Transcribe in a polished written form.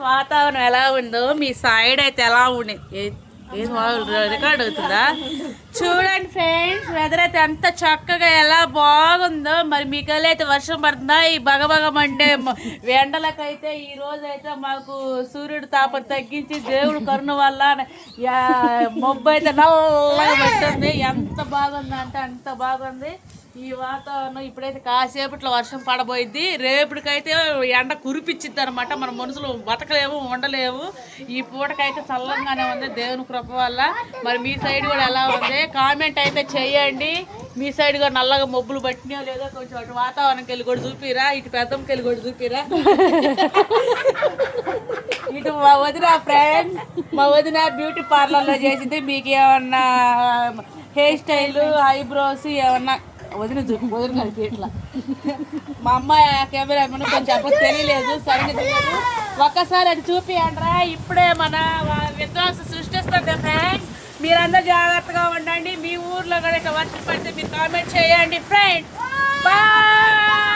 వాతావరణం ఎలా ఉందో మీ సైడ్ అయితే ఎలా ఉండి రికార్డ్ అవుతుందా? చూడండి ఫ్రెండ్స్, వెదర్ అయితే ఎంత చక్కగా ఎలా బాగుందో. మరి మీకల్లా అయితే వర్షం పడుతుందా? ఈ బగబగమంటే ఎండలకైతే ఈ రోజు అయితే మాకు సూర్యుడు తాపం తగ్గించి దేవుడు కరుణ వల్ల మబ్బు అయితే నల్లగా పెట్టింది. ఎంత బాగుంది అంటే అంత బాగుంది ఈ వాతావరణం. ఇప్పుడైతే కాసేపట్లో వర్షం పడబోయిద్ది. రేపటికైతే ఎండ కురిపిచ్చిద్ది అనమాట. మన మనుషులు బతకలేము, ఉండలేము. ఈ పూటకైతే చల్లంగానే ఉంది దేవుని కృప వల్ల. మరి మీ సైడ్ కూడా ఎలా ఉంది కామెంట్ అయితే చేయండి. మీ సైడ్ కూడా నల్లగా మబ్బులు పట్టినా లేదో కొంచెం అటు వాతావరణంకి వెళ్ళి కూడా చూపిరా, ఇటు పెద్దంకి వెళ్ళి కూడా చూపిరా. ఇటు మా వదిన ఫ్రెండ్స్, మా వదిన బ్యూటీ పార్లర్లో చేసింది. మీకు ఏమన్నా హెయిర్ స్టైల్, ఐబ్రోస్ ఏమన్నా వదిన చూపి వదిన కలిపి ఇట్లా. మా అమ్మాయి కెమెరా కొంచెం అప్పుడు తెలియలేదు, సరిగ్గా తెలియదు. ఒక్కసారి అది చూపియండ్రా. ఇప్పుడే మన విధ్వంసం సృష్టిస్తుంది ఫ్రెండ్స్. మీరందరూ జాగ్రత్తగా ఉండండి. మీ ఊర్లో కూడా వర్షం పడితే మీరు కామెంట్ చేయండి ఫ్రెండ్స్. బాయ్.